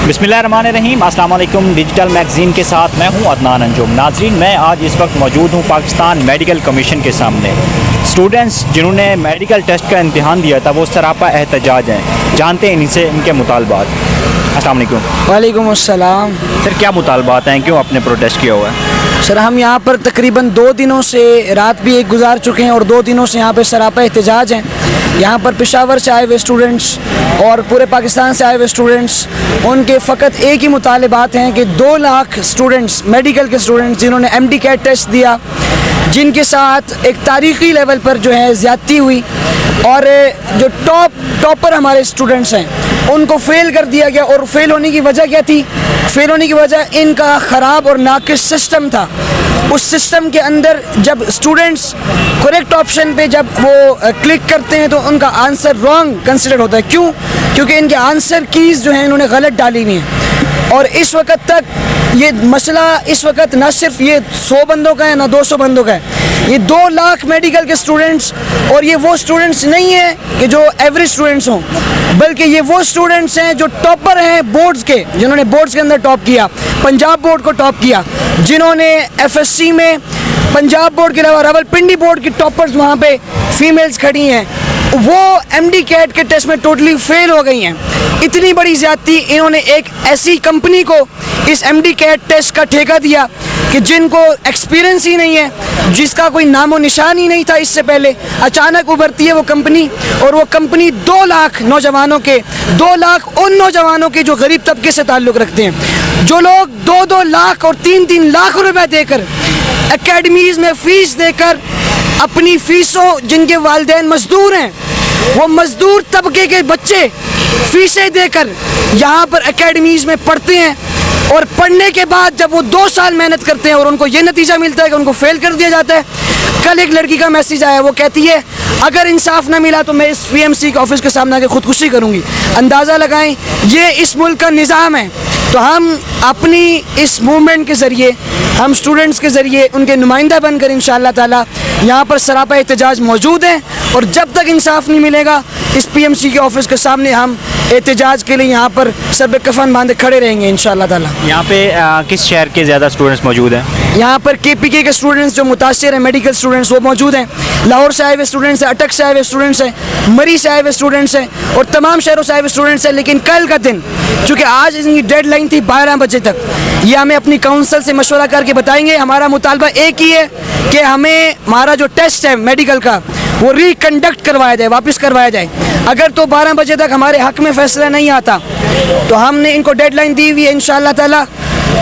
बिस्मिल्लाहिर्रहमानिर्रहीम। अस्सलाम वालेकुम। डिजिटल मैगज़ीन के साथ मैं हूं अदनान अंजुम। नाज़रीन, मैं आज इस वक्त मौजूद हूं पाकिस्तान मेडिकल कमीशन के सामने। स्टूडेंट्स जिन्होंने मेडिकल टेस्ट का इम्तिहान दिया था वो सरापा एहतजाज हैं। जानते हैं इनसे इनके मुतालबात। अस्सलाम वालेकुम। वालेकुम अस्सलाम। सर, क्या मुतालबात हैं, क्यों आपने प्रोटेस्ट किया हुआ है? सर, हम यहाँ पर तकरीबन 2 दिनों से, रात भी एक गुजार चुके हैं और 2 दिनों से यहाँ पे सरापा एहतजाज हैं। यहाँ पर पेशावर से आए हुए स्टूडेंट्स और पूरे पाकिस्तान से आए हुए स्टूडेंट्स, उनके फ़कत एक ही मुतालबात हैं कि 2 लाख स्टूडेंट्स, मेडिकल के स्टूडेंट्स जिन्होंने MD कैट टेस्ट दिया, जिनके साथ एक तारीख़ी लेवल पर जो है ज़्यादती हुई और जो टॉपर हमारे स्टूडेंट्स हैं उनको फ़ेल कर दिया गया। और फेल होने की वजह क्या थी? फेल होने की वजह इनका ख़राब और नाक़िस सिस्टम था। उस सिस्टम के अंदर जब स्टूडेंट्स करेक्ट ऑप्शन पे जब वो क्लिक करते हैं तो उनका आंसर रॉन्ग कंसिडर होता है। क्यों? क्योंकि इनके आंसर कीज़ जो हैं इन्होंने गलत डाली हुई हैं। और इस वक्त तक ये मसला इस वक्त ना सिर्फ ये 100 बंदों का है ना 200 बंदों का है, ये 2 लाख मेडिकल के स्टूडेंट्स। और ये वो स्टूडेंट्स नहीं हैं कि जो एवरेज स्टूडेंट्स हों, बल्कि ये वो स्टूडेंट्स हैं जो टॉपर हैं बोर्ड्स के, जिन्होंने बोर्ड्स के अंदर टॉप किया, पंजाब बोर्ड को टॉप किया, जिन्होंने FSC में पंजाब बोर्ड के अलावा रावलपिंडी बोर्ड की टॉपर्स वहाँ पे फीमेल्स खड़ी हैं, वो MD कैट के टेस्ट में टोटली फेल हो गई हैं। इतनी बड़ी ज़्यादती इन्होंने एक ऐसी कंपनी को इस MD कैट टेस्ट का ठेका दिया कि जिनको एक्सपीरियंस ही नहीं है, जिसका कोई नामो निशान ही नहीं था इससे पहले, अचानक उभरती है वो कंपनी। और वो कंपनी 2 लाख नौजवानों के, 2 लाख उन नौजवानों के जो गरीब तबके से ताल्लुक़ रखते हैं, जो लोग 2-2 लाख और 3-3 लाख रुपए देकर एकेडमीज़ में फ़ीस देकर अपनी फ़ीसों, जिनके वालिदैन मज़दूर हैं, वो मज़दूर तबके के बच्चे फ़ीसें देकर यहाँ पर एकेडमीज़ में पढ़ते हैं। और पढ़ने के बाद जब वो 2 साल मेहनत करते हैं और उनको ये नतीजा मिलता है कि उनको फ़ेल कर दिया जाता है। कल एक लड़की का मैसेज आया, वो कहती है अगर इंसाफ ना मिला तो मैं इस PMC के ऑफिस के सामने आके ख़ुदकुशी करूँगी। अंदाज़ा लगाएं, ये इस मुल्क का निज़ाम है। तो हम अपनी इस मूवमेंट के ज़रिए, हम स्टूडेंट्स के ज़रिए उनके नुमाइंदा बनकर इंशाअल्लाह ताला यहाँ पर सरापा एहतजाज मौजूद हैं। और जब तक इंसाफ नहीं मिलेगा इस PMC के ऑफिस के सामने हम एहतजाज के लिए यहाँ पर सर पे कफन बांधे खड़े रहेंगे इंशाअल्लाह ताला। यहाँ पे किस शहर के ज़्यादा स्टूडेंट्स मौजूद हैं? यहाँ पर KPK के स्टूडेंट्स जो मुतासिर हैं, मेडिकल स्टूडेंट्स, वो मौजूद हैं। लाहौर से आए हुए स्टूडेंट्स हैं, अटक से आए हुए स्टूडेंट्स हैं, मरी से आए हुए स्टूडेंट्स हैं और तमाम शहरों से आए हुए स्टूडेंट्स हैं। लेकिन कल का दिन, चूँकि आज इनकी डेडलाइन थी 12 बजे तक, ये हमें अपनी काउंसिल से मशवरा करके बताएंगे। हमारा मुतालबा एक ही है कि हमें हमारा जो टेस्ट है मेडिकल का वो रिकंडक्ट करवाया जाए, वापस करवाया जाए। अगर तो 12 बजे तक हमारे हक़ में फ़ैसला नहीं आता तो हमने इनको डेडलाइन दी हुई है इंशाअल्लाह ताला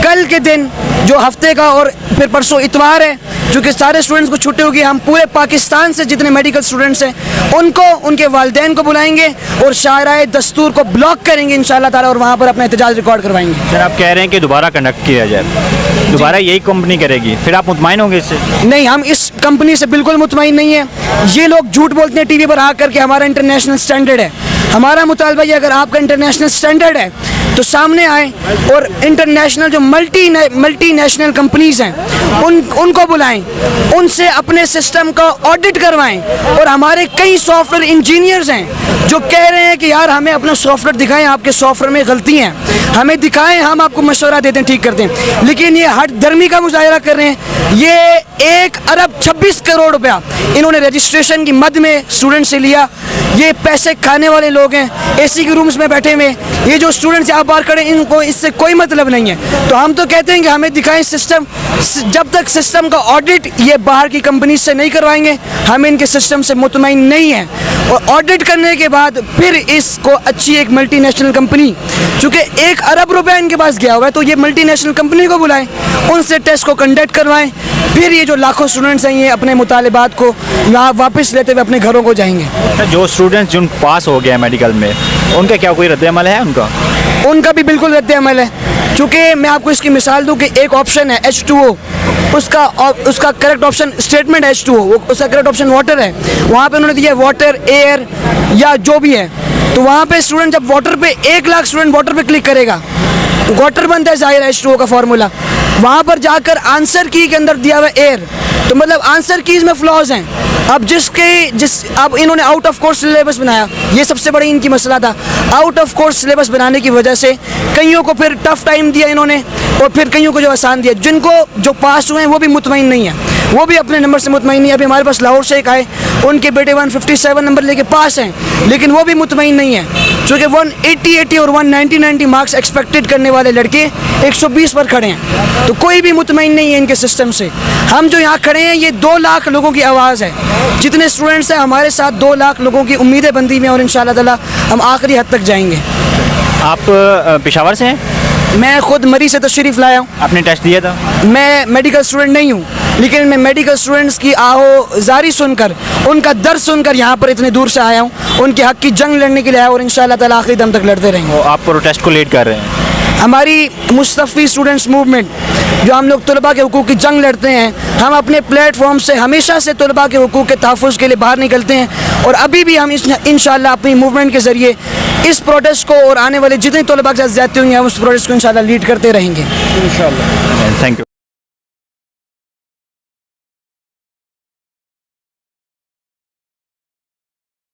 कल के दिन, जो हफ्ते का और फिर परसों इतवार है, चूँकि सारे स्टूडेंट्स को छुट्टी होगी, हम पूरे पाकिस्तान से जितने मेडिकल स्टूडेंट्स हैं उनको, उनके वालिदैन को बुलाएंगे और शायराए दस्तूर को ब्लॉक करेंगे इंशाअल्लाह ताला और वहाँ पर अपना एहतजाज रिकॉर्ड करवाएंगे। सर, आप कह रहे हैं कि दोबारा कंडक्ट किया जाए, दोबारा यही कंपनी करेगी, फिर आप मुतमईन होंगे इससे? नहीं, हम इस कंपनी से बिल्कुल मुतमईन नहीं है। ये लोग झूठ बोलते हैं TV पर आकर के हमारा इंटरनेशनल स्टैंडर्ड है। हमारा मुतालबा ये, अगर आपका इंटरनेशनल स्टैंडर्ड है तो सामने आए और इंटरनेशनल जो मल्टीनेशनल कंपनीज़ हैं उनको बुलाएं, उनसे अपने सिस्टम का ऑडिट करवाएं। और हमारे कई सॉफ्टवेयर इंजीनियर्स हैं जो कह रहे हैं कि यार हमें अपना सॉफ्टवेयर दिखाएं, आपके सॉफ्टवेयर में गलती हैं, हमें दिखाएं, हम आपको मशवरा देते हैं, ठीक करते हैं। लेकिन ये हट धर्मी का मुजाहरा कर रहे हैं। ये 1 अरब 26 करोड़ रुपया इन्होंने रजिस्ट्रेशन की मद में स्टूडेंट से लिया। ये पैसे खाने वाले लोग हैं, AC के रूम्स में बैठे हुए। ये जो स्टूडेंट्स यहाँ बाहर खड़े, इनको इससे कोई मतलब नहीं है। तो हम तो कहते हैं कि हमें दिखाएं सिस्टम। जब तक सिस्टम का ऑडिट ये बाहर की कंपनी से नहीं करवाएंगे, हम इनके सिस्टम से मुतमईन नहीं हैं। और ऑडिट करने के बाद फिर इसको अच्छी एक मल्टीनेशनल कंपनी, चूँकि 1 अरब रुपया इनके पास गया हुआ है, तो ये मल्टीनेशनल कंपनी को बुलाएं, उनसे टेस्ट को कंडक्ट करवाएं, फिर ये जो लाखों स्टूडेंट्स हैं ये अपने मुतालिबात को यहाँ वापस लेते हुए अपने घरों को जाएंगे। जो स्टूडेंट्स जिन पास हो गया मेडिकल में, उनका क्या कोई रद्द-ए-अमल है? उनका भी बिल्कुल रद्द-ए-अमल है। चूँकि मैं आपको इसकी मिसाल दूँ कि एक ऑप्शन है H2O, उसका करेक्ट ऑप्शन स्टेटमेंट H2O, उसका करेक्ट ऑप्शन वाटर है। वहाँ पे उन्होंने दिया वाटर, एयर या जो भी है। तो वहाँ पे स्टूडेंट जब वाटर पे 1 लाख स्टूडेंट वाटर पे क्लिक करेगा, वाटर बनता है ज़ाहिर H2O का फार्मूला। वहाँ पर जाकर आंसर की के अंदर दिया हुआ एयर, तो मतलब आंसर कीज़ में फ्लॉज हैं। اب انہوں نے آؤٹ آف کورس سلیبس بنایا, یہ سب سے بڑی ان کی مسئلہ تھا. آؤٹ آف کورس سلیبس بنانے کی وجہ سے کئیوں کو پھر ٹف ٹائم دیا انہوں نے, اور پھر کئیوں کو جو آسان دیا. جن کو جو پاس ہوئے ہیں وہ بھی مطمئن نہیں ہیں, وہ بھی اپنے نمبر سے مطمئن نہیں ہے. ابھی ہمارے پاس لاہور سے ایک آئے, ان کے بیٹے 157 نمبر لے کے پاس ہیں, لیکن وہ بھی مطمئن نہیں ہیں, چونکہ 180 اور 190 مارکس ایکسپیکٹڈ کرنے والے لڑکے 120 پر کھڑے ہیں. تو کوئی بھی مطمئن نہیں ہے ان کے سسٹم سے. ہم جو یہاں کھڑے ہیں یہ 2 لاکھ لوگوں کی آواز ہے. جتنے اسٹوڈنٹس ہیں ہمارے ساتھ 2 لاکھ لوگوں کی امیدیں بندی میں, اور انشاءاللہ تعالی ہم آخری حد تک جائیں گے. آپ پشاور سے ہیں؟ میں خود مری سے تشریف لایا ہوں. آپ نے ٹیسٹ دیا تھا؟ میں میڈیکل اسٹوڈنٹ نہیں ہوں, لیکن میں میڈیکل اسٹوڈنٹس کی آہو زاری سن کر, ان کا درد سن کر یہاں پر اتنے دور سے آیا ہوں. ان کے حق کی جنگ لڑنے کے لیے آیا, اور انشاءاللہ تعالی آخری دم تک لڑتے رہیں گے. وہ آپ پروٹیسٹ کو لیڈ کر رہے ہیں؟ ہماری مصطفی اسٹوڈنٹس موومنٹ, جو ہم لوگ طلباء کے حقوق کی جنگ لڑتے ہیں, ہم اپنے پلیٹ فارم سے ہمیشہ سے طلباء کے حقوق کے تحفظ کے لیے باہر نکلتے ہیں, اور ابھی بھی ہم انشاءاللہ اپنی موومنٹ کے ذریعے اس پروٹیسٹ کو اور آنے والے جتنے طلباء کے ساتھ زیادتی ہوئی ہیں اس پروٹیسٹ کو انشاءاللہ لیڈ کرتے رہیں گے. Thank you.